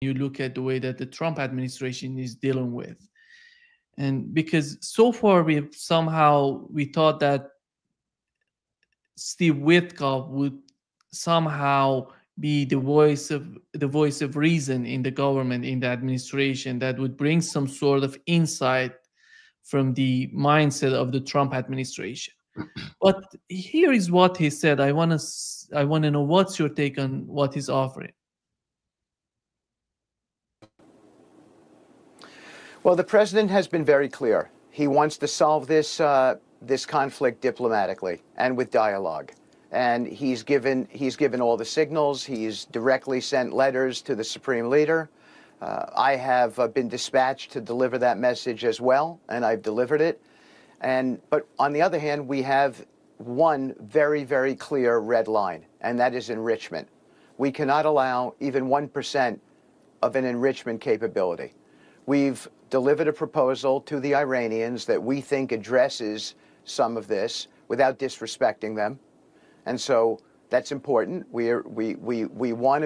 you look at the way that the Trump administration is dealing with. And because so far we thought that Steve Witkoff would somehow be the voice of reason in the government, in the administration, that would bring some sort of insight from the mindset of the Trump administration. But here is what he said. I want to know what's your take on what he's offering. Well, the president has been very clear. He wants to solve this conflict diplomatically and with dialogue. And he's given all the signals. He's directly sent letters to the Supreme Leader. I have been dispatched to deliver that message as well, and I've delivered it. But on the other hand, we have one very, very clear red line, and that is enrichment. We cannot allow even 1% of an enrichment capability. We've delivered a proposal to the Iranians that we think addresses some of this without disrespecting them. And so that's important. We want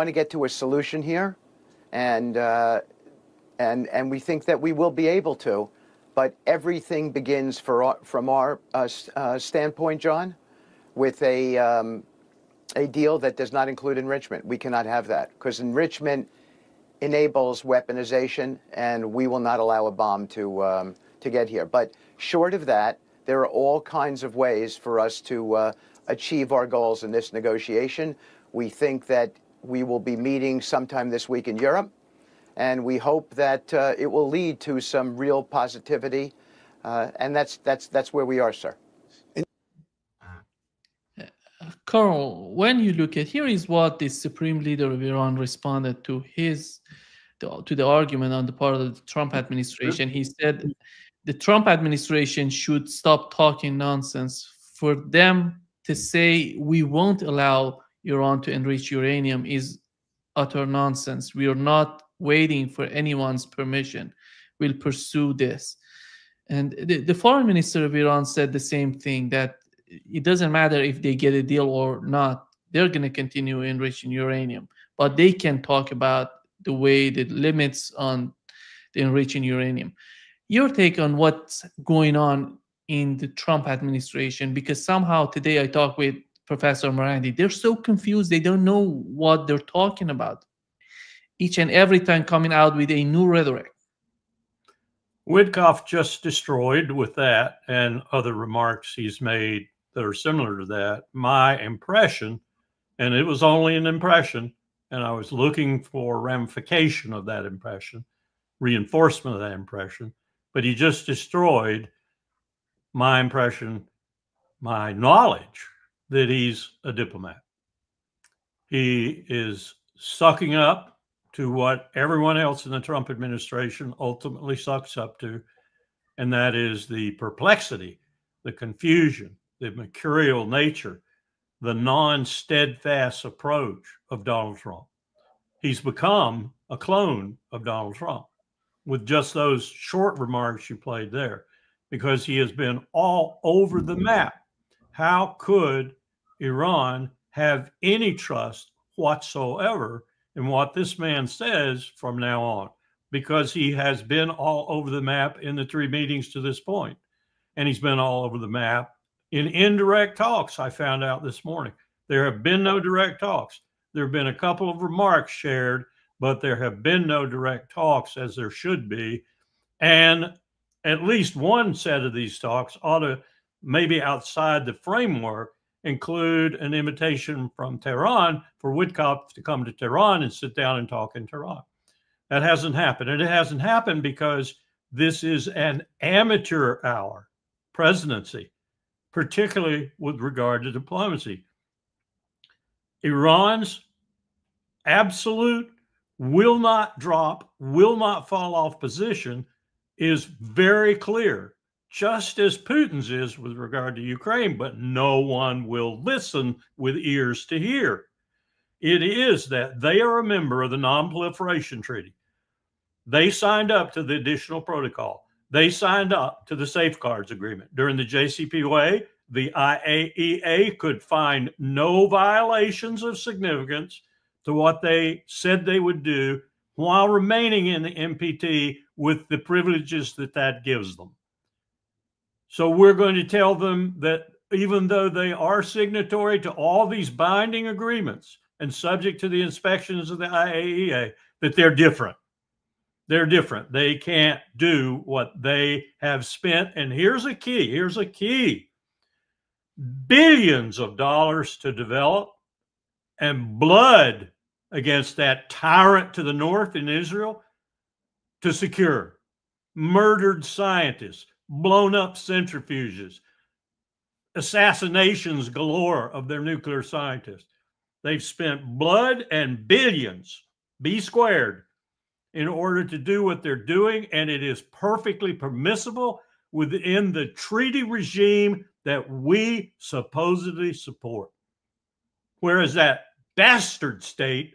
to get to a solution here, and we think that we will be able to. But everything begins from our standpoint, John, with a deal that does not include enrichment. We cannot have that, because enrichment enables weaponization, and we will not allow a bomb to get here. But short of that, there are all kinds of ways for us to achieve our goals in this negotiation. We think that we will be meeting sometime this week in Europe, and we hope that it will lead to some real positivity, and that's where we are, sir. Carl, when you look at, here is what the Supreme Leader of Iran responded to the argument on the part of the Trump administration. He said the Trump administration should stop talking nonsense. For them to say we won't allow Iran to enrich uranium is utter nonsense. We are not waiting for anyone's permission. We'll pursue this. And the foreign minister of Iran said the same thing, that it doesn't matter if they get a deal or not, they're going to continue enriching uranium. But they can talk about the way, the limits on the enriching uranium. Your take on what's going on in the Trump administration, because somehow today I talked with Professor Morandi, they're so confused, they don't know what they're talking about. Each and every time coming out with a new rhetoric. Witkoff just destroyed, with that and other remarks he's made that are similar to that, my impression, and it was only an impression, and I was looking for ramification of that impression, reinforcement of that impression, but he just destroyed my impression, my knowledge that he's a diplomat. He is sucking up to what everyone else in the Trump administration ultimately sucks up to, and that is the perplexity, the confusion, the mercurial nature, the non-steadfast approach of Donald Trump. He's become a clone of Donald Trump with just those short remarks you played there, because he has been all over the map. How could Iran have any trust whatsoever in what this man says from now on? Because he has been all over the map in the 3 meetings to this point. And he's been all over the map in indirect talks, I found out this morning. There have been no direct talks. There have been a couple of remarks shared, but there have been no direct talks, as there should be. And at least one set of these talks ought to, maybe outside the framework, include an invitation from Tehran for Witkoff to come to Tehran and sit down and talk in Tehran. That hasn't happened. And it hasn't happened because this is an amateur hour presidency, particularly with regard to diplomacy. Iran's absolute will not drop, will not fall off position is very clear, just as Putin's is with regard to Ukraine, but no one will listen with ears to hear. It is that they are a member of the Non-Proliferation Treaty. They signed up to the additional protocol. They signed up to the Safeguards Agreement. During the JCPOA, the IAEA could find no violations of significance to what they said they would do while remaining in the NPT with the privileges that that gives them. So we're going to tell them that even though they are signatory to all these binding agreements and subject to the inspections of the IAEA, that they're different. They're different. They can't do what they have spent. And here's a key. Here's a key. Billions of dollars to develop and blood against that tyrant to the north in Israel to secure. Murdered scientists, blown up centrifuges, assassinations galore of their nuclear scientists. They've spent blood and billions, B squared, in order to do what they're doing, and it is perfectly permissible within the treaty regime that we supposedly support. Whereas that bastard state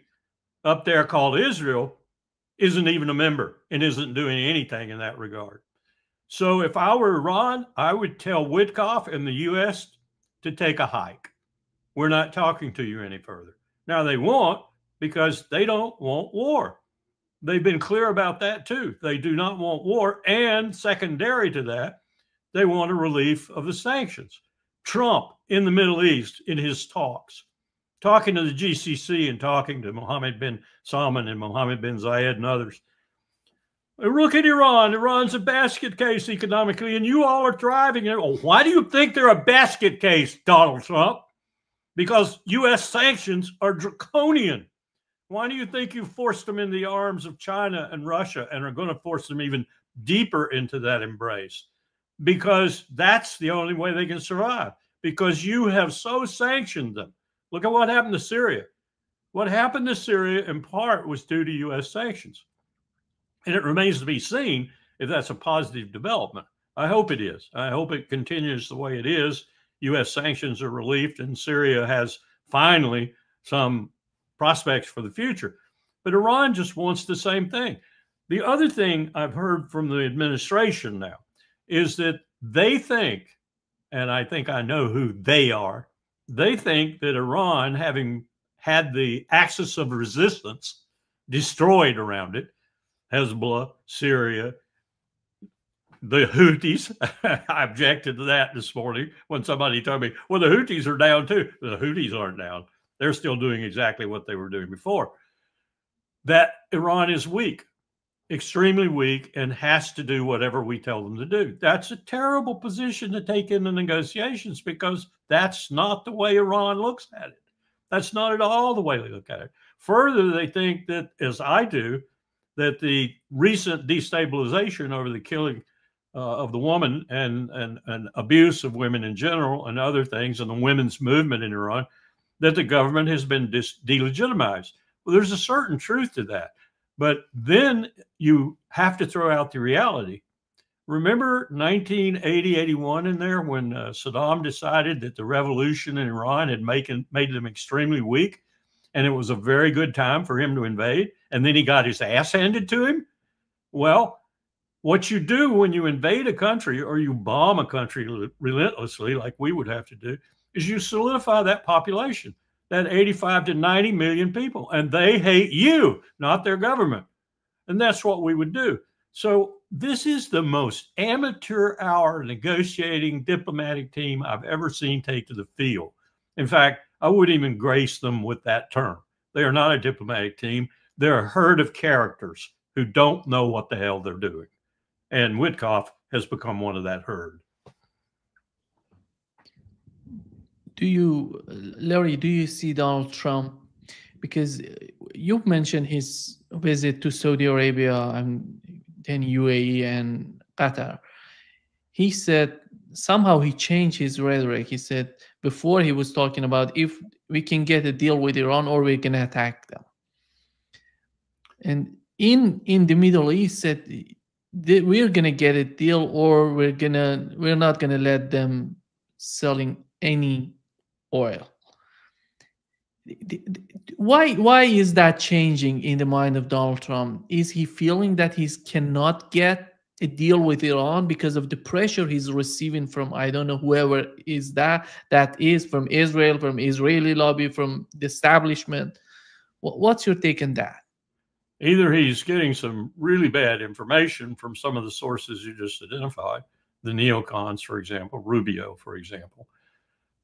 up there called Israel isn't even a member and isn't doing anything in that regard. So if I were Iran, I would tell Witkoff and the U.S. to take a hike. We're not talking to you any further. Now they won't, because they don't want war. They've been clear about that too. They do not want war. And secondary to that, they want a relief of the sanctions. Trump in the Middle East in his talks, talking to the GCC and talking to Mohammed bin Salman and Mohammed bin Zayed and others. Look at Iran. Iran's a basket case economically, and you all are thriving. Why do you think they're a basket case, Donald Trump? Because U.S. sanctions are draconian. Why do you think you forced them in the arms of China and Russia and are going to force them even deeper into that embrace? Because that's the only way they can survive, because you have so sanctioned them. Look at what happened to Syria. What happened to Syria in part was due to U.S. sanctions. And it remains to be seen if that's a positive development. I hope it is. I hope it continues the way it is. U.S. sanctions are relieved and Syria has finally some prospects for the future. But Iran just wants the same thing. The other thing I've heard from the administration now is that they think, and I think I know who they are, they think that Iran, having had the axis of resistance destroyed around it, Hezbollah, Syria, the Houthis. I objected to that this morning when somebody told me, well, the Houthis are down too. The Houthis aren't down. They're still doing exactly what they were doing before. That Iran is weak, extremely weak, and has to do whatever we tell them to do. That's a terrible position to take in the negotiations, because that's not the way Iran looks at it. That's not at all the way they look at it. Further, they think that, as I do, that the recent destabilization over the killing of the woman and abuse of women in general and other things, and the women's movement in Iran, that the government has been delegitimized. Well, there's a certain truth to that. But then you have to throw out the reality. Remember 1980, 81 in there when Saddam decided that the revolution in Iran had made them extremely weak, and it was a very good time for him to invade, and then he got his ass handed to him? Well, what you do when you invade a country or you bomb a country relentlessly, like we would have to do, is you solidify that population, that 85 to 90 million people, and they hate you, not their government. And that's what we would do. So this is the most amateur hour negotiating diplomatic team I've ever seen take to the field. In fact, I wouldn't even grace them with that term. They are not a diplomatic team. They're a herd of characters who don't know what the hell they're doing. And Witkoff has become one of that herd. Larry, do you see Donald Trump? Because you mentioned his visit to Saudi Arabia and then UAE and Qatar. He said somehow he changed his rhetoric. He said before he was talking about if we can get a deal with Iran or we can attack them. And in the Middle East said we're gonna get a deal or we're not gonna let them selling any oil. Why is that changing in the mind of Donald Trump? Is he feeling that he cannot get a deal with Iran because of the pressure he's receiving from, I don't know, whoever is that is from Israel, from Israeli lobby, from the establishment? What's your take on that? Either he's getting some really bad information from some of the sources you just identified, the neocons, for example, Rubio, for example,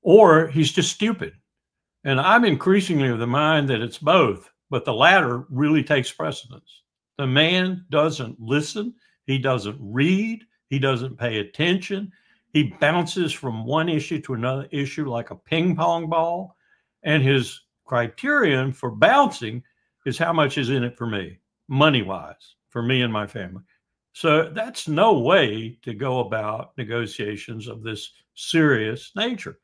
or he's just stupid. And I'm increasingly of the mind that it's both, but the latter really takes precedence. The man doesn't listen. He doesn't read. He doesn't pay attention. He bounces from one issue to another issue like a ping pong ball. And his criterion for bouncing is how much is in it for me, money-wise, for me and my family. So that's no way to go about negotiations of this serious nature.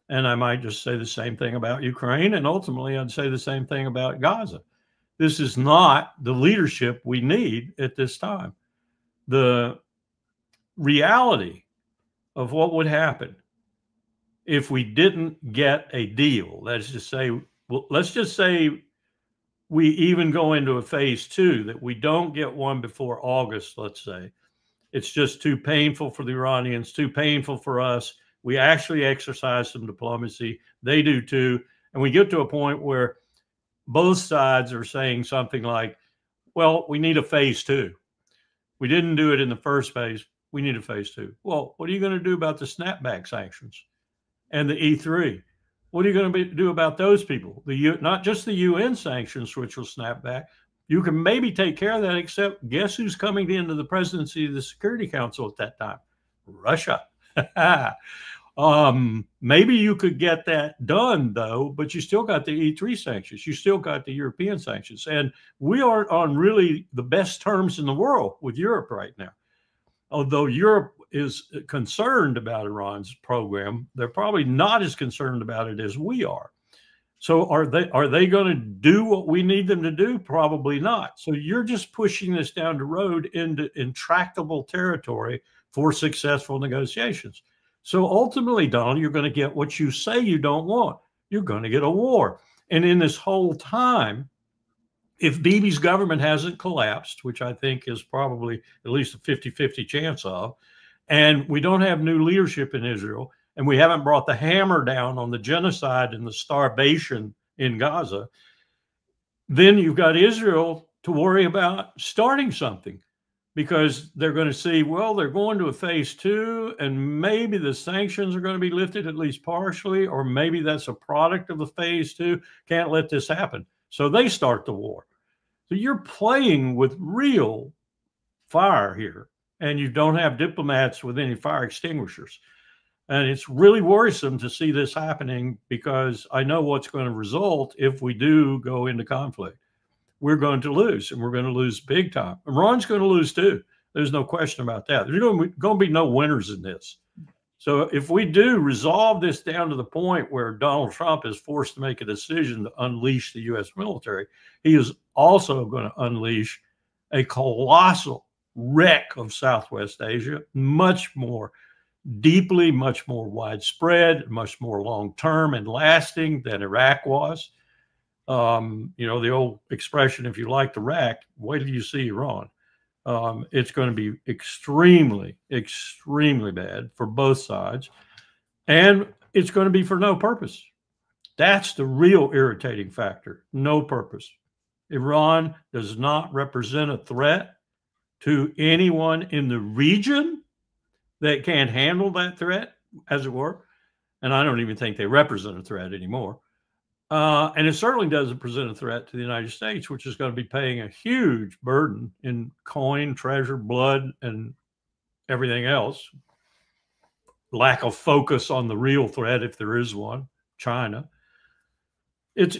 And I might just say the same thing about Ukraine, and ultimately I'd say the same thing about Gaza. This is not the leadership we need at this time. The reality of what would happen if we didn't get a deal, let's just say we even go into a phase 2, that we don't get one before August, let's say. It's just too painful for the Iranians, too painful for us. We actually exercise some diplomacy. They do too. And we get to a point where both sides are saying something like, well, we need a phase 2. We didn't do it in the first phase. We need a phase 2. Well, what are you going to do about the snapback sanctions and the E3? What are you going to do about those people? Not just the UN sanctions, which will snap back. You can maybe take care of that, except guess who's coming into the presidency of the Security Council at that time? Russia. Maybe you could get that done, though, but you still got the E3 sanctions. You still got the European sanctions. And we aren't on really the best terms in the world with Europe right now. Although Europe is concerned about Iran's program, they're probably not as concerned about it as we are. So are they going to do what we need them to do? Probably not. So you're just pushing this down the road into intractable territory for successful negotiations. So ultimately, Donald, you're going to get what you say you don't want. You're going to get a war. And in this whole time, if Bibi's government hasn't collapsed, which I think is probably at least a 50-50 chance of, and we don't have new leadership in Israel, and we haven't brought the hammer down on the genocide and the starvation in Gaza, then you've got Israel to worry about starting something, because they're going to see, well, they're going to a phase 2, and maybe the sanctions are going to be lifted at least partially, or maybe that's a product of the phase 2. Can't let this happen. So they start the war. So you're playing with real fire here, and you don't have diplomats with any fire extinguishers. And it's really worrisome to see this happening, because I know what's going to result if we do go into conflict. We're going to lose, and we're going to lose big time. Iran's going to lose too. There's no question about that. There's going to be no winners in this. So if we do resolve this down to the point where Donald Trump is forced to make a decision to unleash the U.S. military, he is also going to unleash a colossal wreck of Southwest Asia, much more deeply, much more widespread, much more long-term and lasting than Iraq was. You know, the old expression, if you liked Iraq, wait till you see Iran. It's going to be extremely, extremely bad for both sides. And it's going to be for no purpose. That's the real irritating factor. No purpose. Iran does not represent a threat to anyone in the region that can't handle that threat, as it were. And I don't even think they represent a threat anymore. And it certainly doesn't present a threat to the United States, which is going to be paying a huge burden in coin, treasure, blood, and everything else. Lack of focus on the real threat, if there is one, China. It's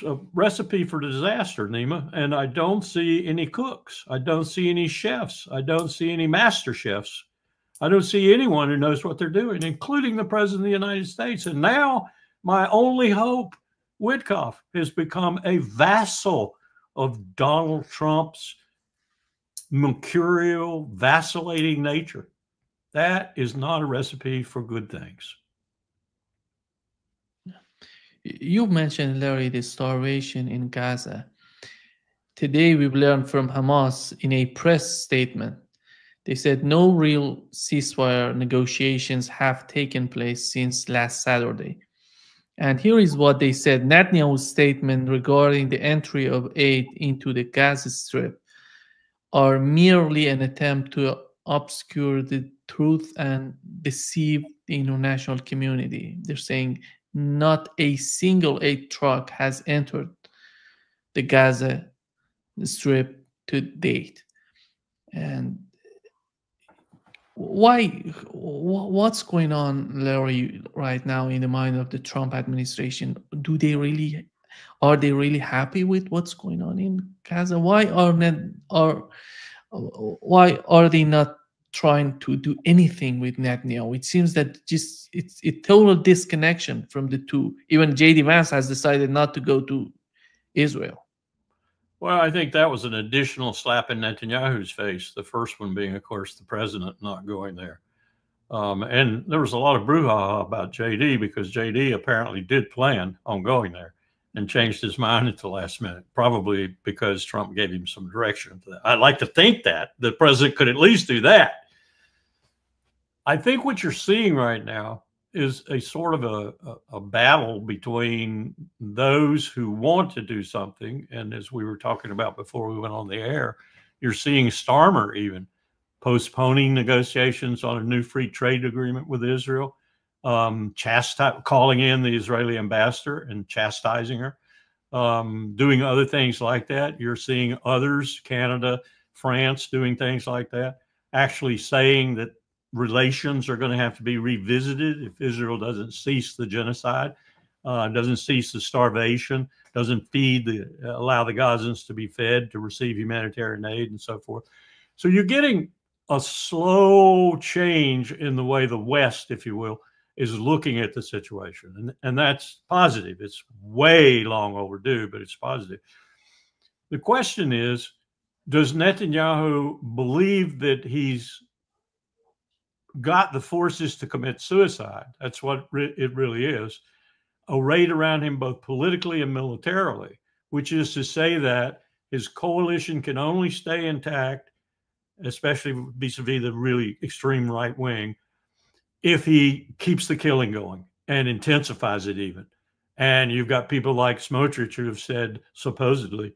a recipe for disaster, Nima. And I don't see any cooks. I don't see any chefs. I don't see any master chefs. I don't see anyone who knows what they're doing, including the President of the United States. And now my only hope, Witkoff, has become a vassal of Donald Trump's mercurial, vacillating nature. That is not a recipe for good things. You mentioned, Larry, the starvation in Gaza. Today, we've learned from Hamas in a press statement. They said no real ceasefire negotiations have taken place since last Saturday. And here is what they said. Netanyahu's statement regarding the entry of aid into the Gaza Strip are merely an attempt to obscure the truth and deceive the international community. They're saying not a single aid truck has entered the Gaza Strip to date. And what's going on, Larry, right now in the mind of the Trump administration? Are they really happy with what's going on in Gaza? Why are they not trying to do anything with Netanyahu? It seems that just it's a total disconnection from the two. Even JD Vance has decided not to go to Israel. Well, I think that was an additional slap in Netanyahu's face. The first one being, of course, the president not going there. And there was a lot of brouhaha about JD because JD apparently did plan on going there and changed his mind at the last minute, probably because Trump gave him some direction. I'd like to think that the president could at least do that. I think what you're seeing right now is a sort of a battle between those who want to do something. And as we were talking about before we went on the air, you're seeing Starmer even postponing negotiations on a new free trade agreement with Israel, calling in the Israeli ambassador and chastising her, doing other things like that. You're seeing others, Canada, France, doing things like that, actually saying that relations are going to have to be revisited if Israel doesn't cease the genocide, doesn't cease the starvation, doesn't allow the Gazans to be fed, to receive humanitarian aid and so forth. So you're getting a slow change in the way the West, if you will, is looking at the situation. And that's positive. It's way long overdue, but it's positive. The question is, does Netanyahu believe that he's got the forces to commit suicide? That's what it really is. Arrayed around him both politically and militarily, which is to say that his coalition can only stay intact, especially vis-a-vis the really extreme right wing, if he keeps the killing going and intensifies it even. And you've got people like Smotrich who have said, supposedly,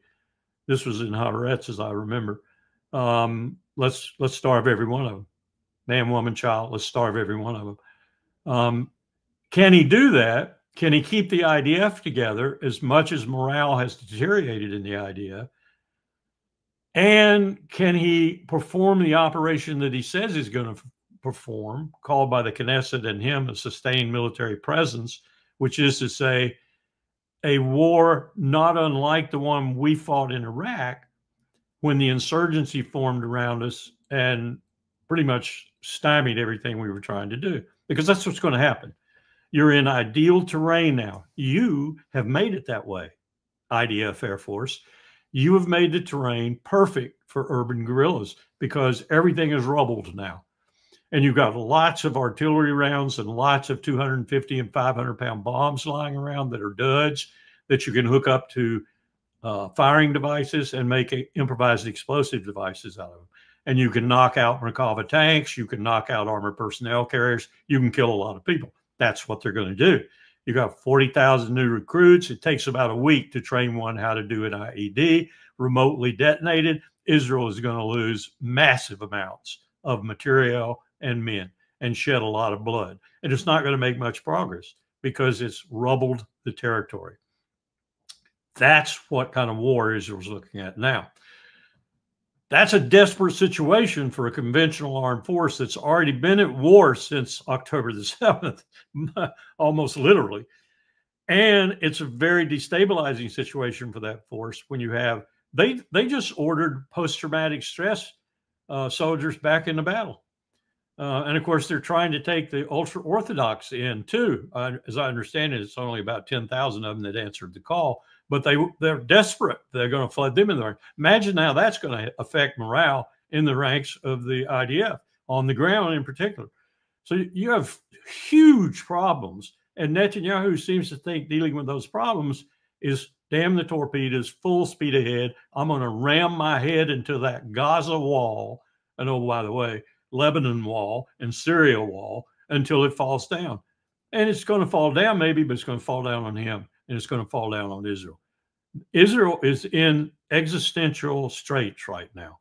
this was in Haaretz, as I remember, let's starve every one of them. Man, woman, child, let's starve every one of them. Can he do that? Can he keep the IDF together as much as morale has deteriorated in the IDF? And can he perform the operation that he says he's going to perform, called by the Knesset and him a sustained military presence, which is to say a war not unlike the one we fought in Iraq when the insurgency formed around us and pretty much stymied everything we were trying to do, because that's what's going to happen. You're in ideal terrain now. You have made it that way, IDF Air Force. You have made the terrain perfect for urban guerrillas because everything is rubbled now. And you've got lots of artillery rounds and lots of 250 and 500-pound bombs lying around that are duds that you can hook up to firing devices and make improvised explosive devices out of them. And you can knock out Merkava tanks. You can knock out armored personnel carriers. You can kill a lot of people. That's what they're going to do. You got 40,000 new recruits. It takes about a week to train one how to do an IED remotely detonated. Israel is going to lose massive amounts of material and men and shed a lot of blood. And it's not going to make much progress because it's rubbled the territory. That's what kind of war Israel's looking at now. That's a desperate situation for a conventional armed force that's already been at war since October the 7th, almost literally. And it's a very destabilizing situation for that force when you have, they just ordered post-traumatic stress soldiers back into battle. And of course, they're trying to take the ultra-Orthodox in too. As I understand it, it's only about 10,000 of them that answered the call. But they're desperate. They're going to flood them in there. Imagine how that's going to affect morale in the ranks of the IDF, on the ground in particular. So you have huge problems. And Netanyahu seems to think dealing with those problems is damn the torpedoes, full speed ahead. I'm going to ram my head into that Gaza wall. And oh, by the way, Lebanon wall and Syria wall until it falls down. And it's going to fall down maybe, but it's going to fall down on him, and it's going to fall down on Israel. Israel is in existential straits right now.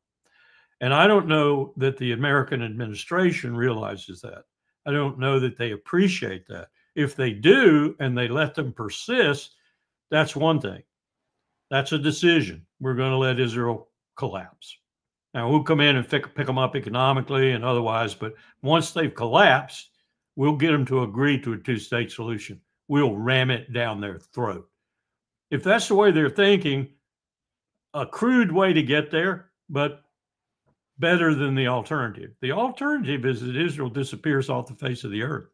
And I don't know that the American administration realizes that. I don't know that they appreciate that. If they do and they let them persist, that's one thing. That's a decision. We're going to let Israel collapse. Now, we'll come in and pick them up economically and otherwise, but once they've collapsed, we'll get them to agree to a two-state solution. We'll ram it down their throat. If that's the way they're thinking, a crude way to get there, but better than the alternative. The alternative is that Israel disappears off the face of the earth.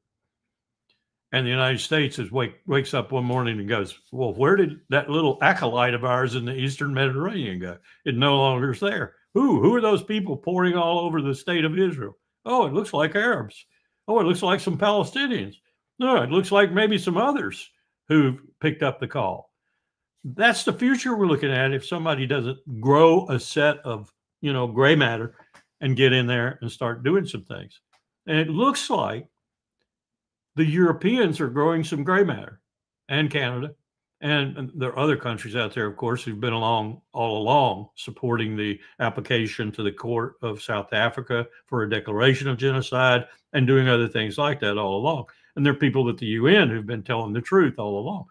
And the United States wakes up one morning and goes, well, where did that little acolyte of ours in the Eastern Mediterranean go? It no longer is there. Who are those people pouring all over the state of Israel? Oh, it looks like Arabs. Oh, it looks like some Palestinians. No, it looks like maybe some others who've picked up the call. That's the future we're looking at if somebody doesn't grow a set of, gray matter and get in there and start doing some things. And it looks like the Europeans are growing some gray matter, and Canada. And there are other countries out there, of course, who've been all along supporting the application to the court of South Africa for a declaration of genocide and doing other things like that all along. And there are people at the UN who've been telling the truth all along.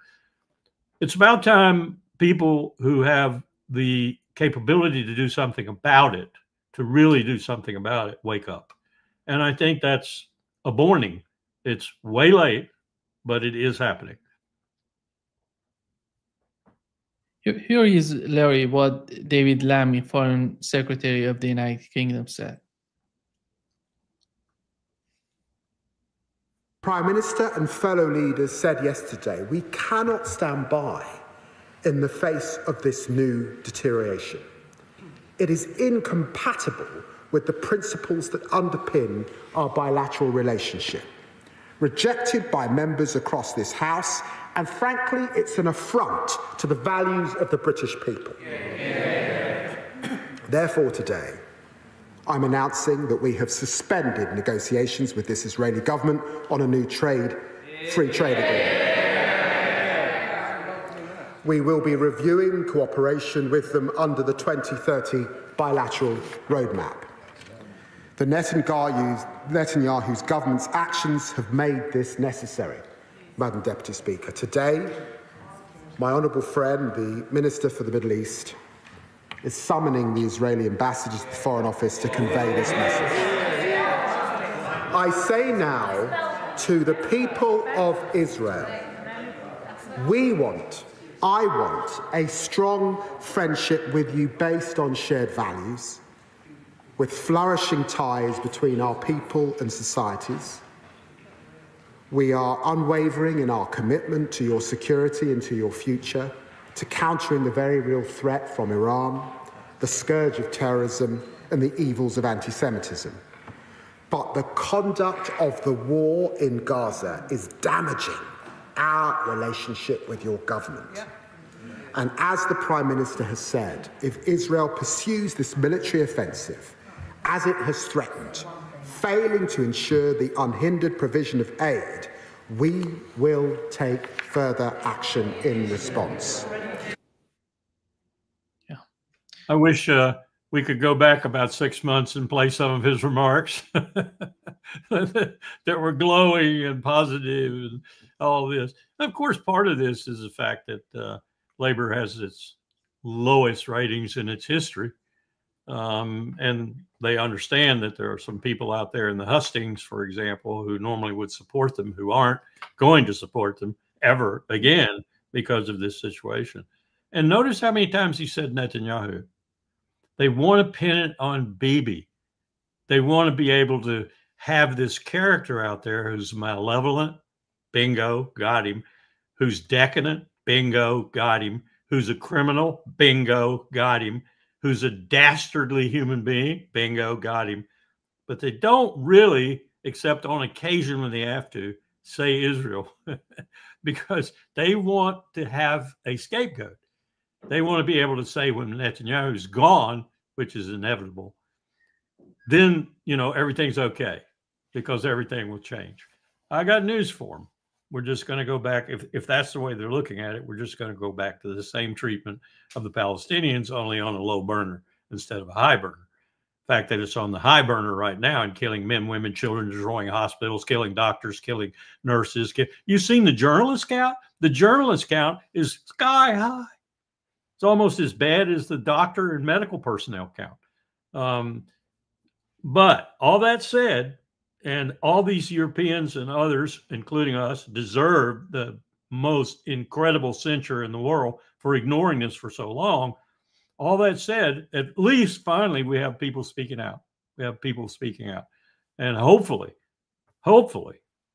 It's about time people who have the capability to do something about it, to really do something about it, wake up. And I think that's a warning. It's way late, but it is happening. Here is, Larry, what David Lammy, Foreign Secretary of the United Kingdom, said. Prime Minister and fellow leaders said yesterday, we cannot stand by in the face of this new deterioration. It is incompatible with the principles that underpin our bilateral relationship. Rejected by members across this House, and frankly, it's an affront to the values of the British people. Therefore, today, I'm announcing that we have suspended negotiations with this Israeli government on a new free trade agreement. We will be reviewing cooperation with them under the 2030 bilateral roadmap. The Netanyahu's government's actions have made this necessary, Madam Deputy Speaker. Today, my honourable friend, the Minister for the Middle East, is summoning the Israeli ambassadors to the Foreign Office to convey this message. I say now to the people of Israel, I want a strong friendship with you based on shared values, with flourishing ties between our people and societies. We are unwavering in our commitment to your security and to your future, to countering the very real threat from Iran, the scourge of terrorism, and the evils of anti-Semitism. But the conduct of the war in Gaza is damaging our relationship with your government. And as the Prime Minister has said, if Israel pursues this military offensive, as it has threatened, failing to ensure the unhindered provision of aid, we will take further action in response. Yeah, I wish we could go back about 6 months and play some of his remarks that were glowing and positive and all this. Of course, part of this is the fact that Labor has its lowest ratings in its history. And they understand that there are some people out there in the hustings, for example, who normally would support them, who aren't going to support them ever again because of this situation. And notice how many times he said Netanyahu. They want to pin it on Bibi. They want to be able to have this character out there who's malevolent, bingo, got him, who's decadent, bingo, got him, who's a criminal, bingo, got him, who's a dastardly human being, bingo, got him. But they don't really, except on occasion when they have to, say Israel because they want to have a scapegoat. They want to be able to say when Netanyahu's gone, which is inevitable, then, everything's okay because everything will change. I got news for them. We're just going to go back. If that's the way they're looking at it, we're just going to go back to the same treatment of the Palestinians, only on a low burner instead of a high burner. The fact that it's on the high burner right now and killing men, women, children, destroying hospitals, killing doctors, killing nurses. You've seen the journalist count? The journalist count is sky high. It's almost as bad as the doctor and medical personnel count. But all that said, and all these Europeans and others, including us, deserve the most incredible censure in the world for ignoring this for so long. All that said, at least finally we have people speaking out. We have people speaking out. And hopefully,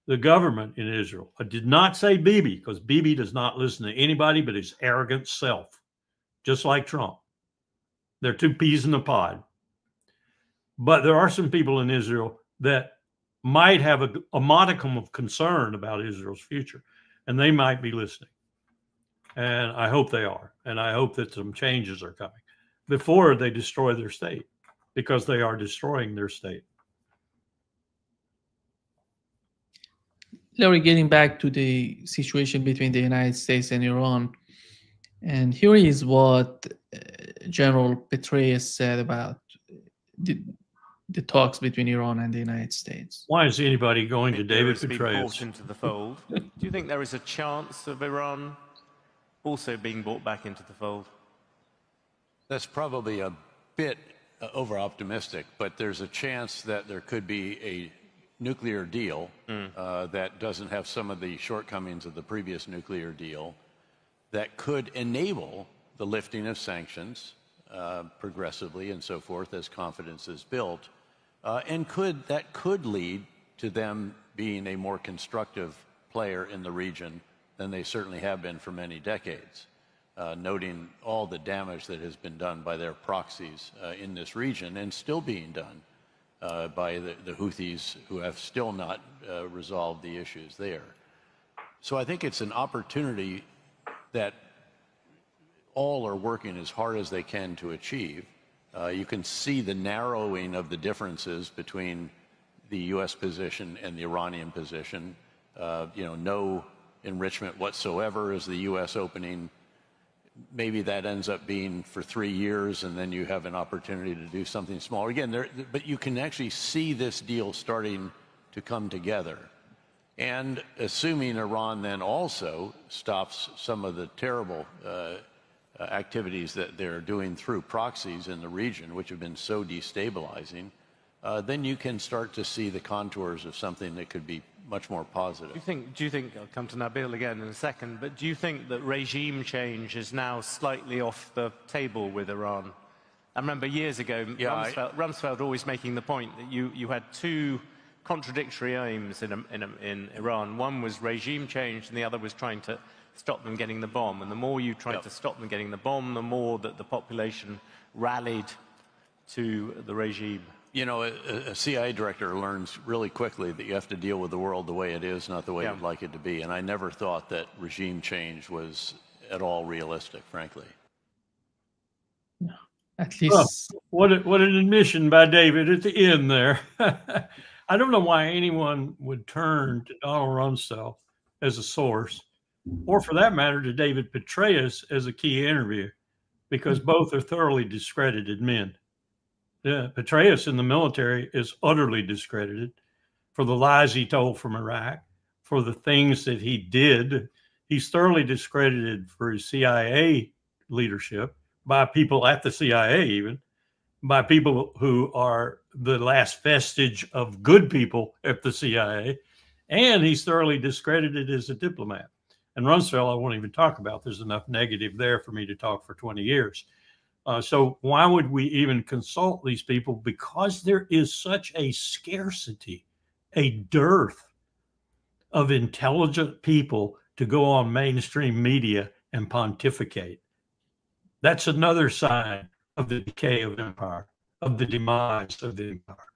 the government in Israel, I did not say Bibi, because Bibi does not listen to anybody but his arrogant self, just like Trump. They're two peas in the pod. But there are some people in Israel that might have a modicum of concern about Israel's future, and they might be listening. And I hope they are. And I hope that some changes are coming before they destroy their state, because they are destroying their state. Larry, getting back to the situation between the United States and Iran, and here is what General Petraeus said about the talks between Iran and the United States. Why is anybody going to David Petraeus? Into the fold. Do you think there is a chance of Iran also being brought back into the fold? That's probably a bit over-optimistic, but there's a chance that there could be a nuclear deal that doesn't have some of the shortcomings of the previous nuclear deal that could enable the lifting of sanctions progressively and so forth as confidence is built, and that could lead to them being a more constructive player in the region than they certainly have been for many decades, noting all the damage that has been done by their proxies in this region and still being done by the Houthis, who have still not resolved the issues there. So I think it's an opportunity that all are working as hard as they can to achieve. You can see the narrowing of the differences between the U.S. position and the Iranian position. No enrichment whatsoever is the U.S. opening. Maybe that ends up being for 3 years, and then you have an opportunity to do something smaller. Again, but you can actually see this deal starting to come together. And assuming Iran then also stops some of the terrible activities that they're doing through proxies in the region, which have been so destabilizing, then you can start to see the contours of something that could be much more positive. Do you think, I'll come to Nabil again in a second, but do you think that regime change is now slightly off the table with Iran? I remember years ago, Rumsfeld always making the point that you had two contradictory aims in Iran. One was regime change, and the other was trying to stop them getting the bomb. And the more you tried to stop them getting the bomb, the more that the population rallied to the regime. You know, a CIA director learns really quickly that you have to deal with the world the way it is, not the way you'd like it to be. And I never thought that regime change was at all realistic, frankly. No, at least. What an admission by David at the end there. I don't know why anyone would turn to Donald Rumsfeld as a source, or for that matter, to David Petraeus as a key interview, because both are thoroughly discredited men. Petraeus in the military is utterly discredited for the lies he told from Iraq, for the things that he did. He's thoroughly discredited for his CIA leadership by people at the CIA, even by people who are the last vestige of good people at the CIA. And he's thoroughly discredited as a diplomat. And Rumsfeld, I won't even talk about. There's enough negative there for me to talk for 20 years. So why would we even consult these people? Because there is such a scarcity, a dearth of intelligent people to go on mainstream media and pontificate. That's another sign of the decay of empire, of the demise of the empire.